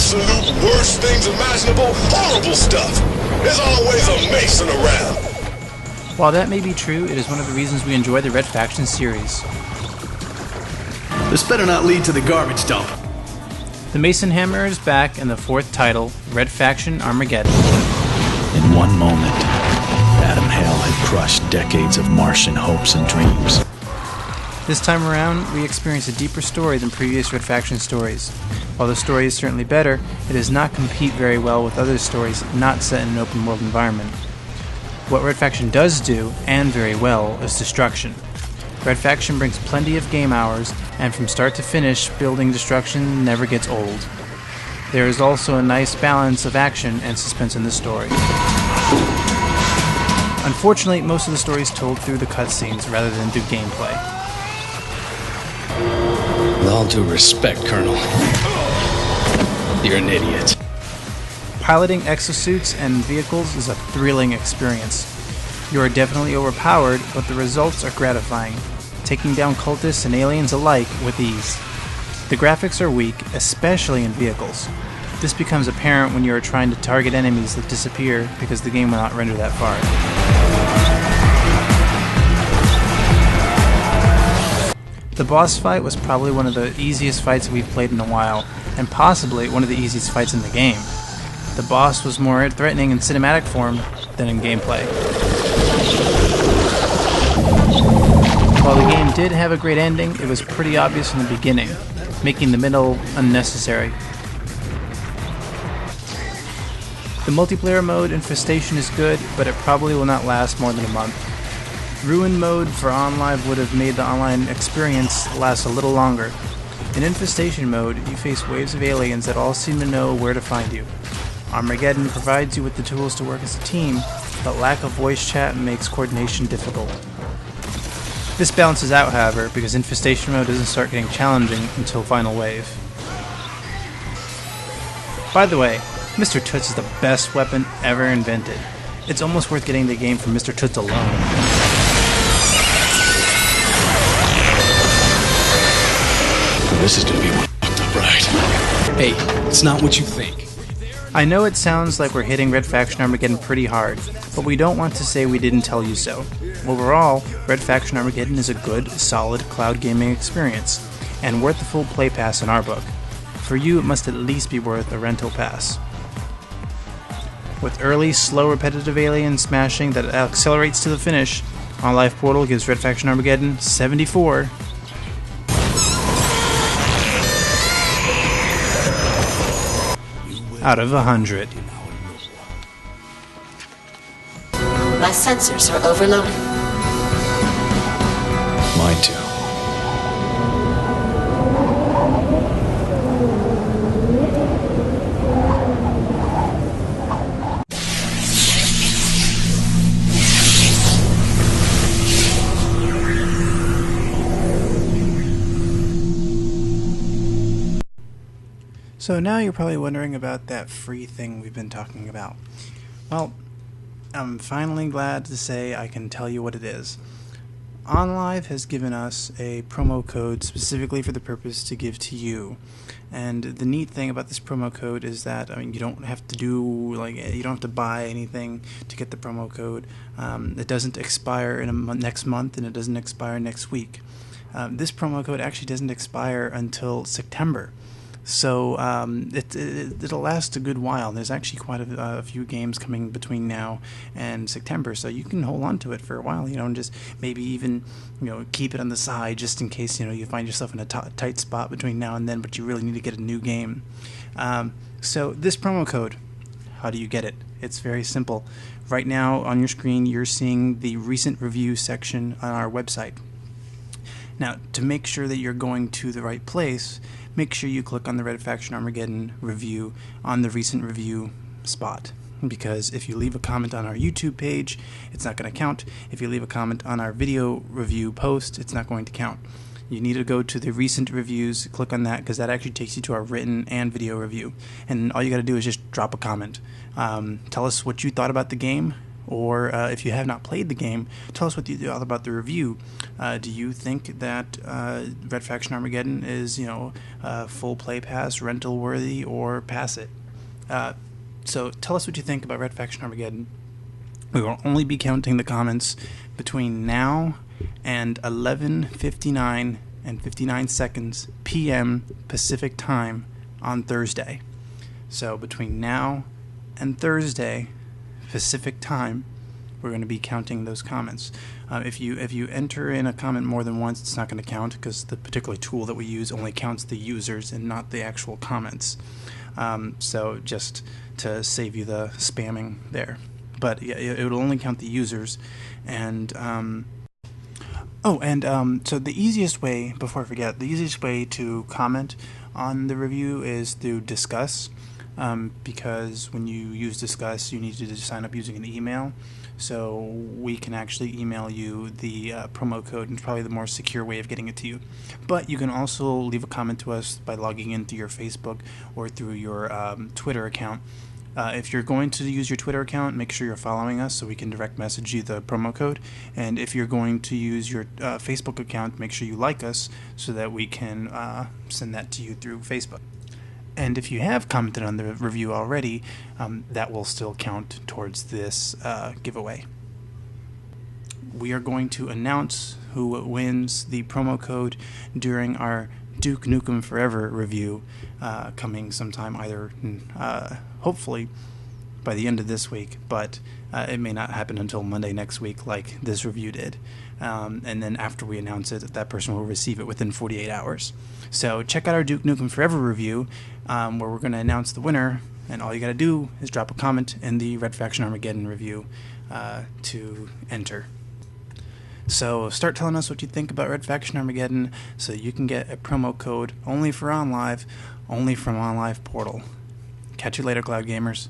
absolute worst things imaginable, horrible stuff. There's always a Mason around. While that may be true, it is one of the reasons we enjoy the Red Faction series. This better not lead to the garbage dump. The Mason Hammer is back in the 4th title, Red Faction Armageddon. In one moment, Adam Hale had crushed decades of Martian hopes and dreams. This time around, we experience a deeper story than previous Red Faction stories. While the story is certainly better, it does not compete very well with other stories not set in an open world environment. What Red Faction does do, and very well, is destruction. Red Faction brings plenty of game hours, and from start to finish, building destruction never gets old. There is also a nice balance of action and suspense in the story. Unfortunately, most of the story is told through the cutscenes rather than through gameplay. With all due respect, Colonel, you're an idiot. Piloting exosuits and vehicles is a thrilling experience. You are definitely overpowered, but the results are gratifying, taking down cultists and aliens alike with ease. The graphics are weak, especially in vehicles. This becomes apparent when you are trying to target enemies that disappear because the game will not render that far. The boss fight was probably one of the easiest fights we've played in a while, and possibly one of the easiest fights in the game. The boss was more threatening in cinematic form than in gameplay. While the game did have a great ending, it was pretty obvious in the beginning, making the middle unnecessary. The multiplayer mode, Infestation, is good, but it probably will not last more than a month. Ruin mode for OnLive would have made the online experience last a little longer. In Infestation mode, you face waves of aliens that all seem to know where to find you. Armageddon provides you with the tools to work as a team, but lack of voice chat makes coordination difficult. This balances out, however, because Infestation mode doesn't start getting challenging until Final Wave. By the way, Mr. Toots is the best weapon ever invented. It's almost worth getting the game for Mr. Toots alone. This is gonna be one fucked up ride. Hey, it's not what you think. I know it sounds like we're hitting Red Faction Armageddon pretty hard, but we don't want to say we didn't tell you so. Overall, Red Faction Armageddon is a good, solid cloud gaming experience, and worth the full play pass in our book. For you, it must at least be worth a rental pass. With early, slow, repetitive alien smashing that accelerates to the finish, OnLive Portal gives Red Faction Armageddon 74 out of 100. My sensors are overloaded. Mine too. So now you're probably wondering about that free thing we've been talking about. Well, I'm finally glad to say I can tell you what it is. OnLive has given us a promo code specifically for the purpose to give to you. And the neat thing about this promo code is that, you don't have to you don't have to buy anything to get the promo code. It doesn't expire in next month, and it doesn't expire next week. This promo code actually doesn't expire until September. So it'll last a good while. There's actually quite a few games coming between now and September, so you can hold on to it for a while, and just maybe even keep it on the side just in case you find yourself in a tight spot between now and then, but you really need to get a new game. So this promo code, how do you get it? It's very simple. Right now on your screen you're seeing the recent review section on our website. Now, to make sure that you're going to the right place, make sure you click on the Red Faction Armageddon review on the recent review spot. Because if you leave a comment on our YouTube page, it's not going to count. If you leave a comment on our video review post, it's not going to count. You need to go to the recent reviews, click on that, because that actually takes you to our written and video review. And all you got to do is just drop a comment. Tell us what you thought about the game, or if you have not played the game, tell us what you thought about the review. Do you think that Red Faction Armageddon is, full play pass, rental worthy, or pass it? So tell us what you think about Red Faction Armageddon. We will only be counting the comments between now and 11:59 and 59 seconds p.m. Pacific time on Thursday. So between now and Thursday Pacific time, we're going to be counting those comments. If you enter in a comment more than once, it's not going to count, because the particular tool that we use only counts the users and not the actual comments. So just to save you the spamming there. But yeah, it will only count the users. And so the easiest way, before I forget, the easiest way to comment on the review is through Discuss, because when you use Discuss, you need to sign up using an email. So we can actually email you the promo code, and it's probably the more secure way of getting it to you. But you can also leave a comment to us by logging in through your Facebook or through your Twitter account. If you're going to use your Twitter account, make sure you're following us so we can direct message you the promo code. And if you're going to use your Facebook account, make sure you like us so that we can send that to you through Facebook. And if you have commented on the review already, that will still count towards this giveaway. We are going to announce who wins the promo code during our Duke Nukem Forever review, coming sometime either hopefully by the end of this week, but it may not happen until Monday next week like this review did. And then after we announce it, that person will receive it within 48 hours. So check out our Duke Nukem Forever review, where we're going to announce the winner, and all you got to do is drop a comment in the Red Faction Armageddon review to enter. So start telling us what you think about Red Faction Armageddon so you can get a promo code only for OnLive, only from OnLive Portal. Catch you later, Cloud Gamers.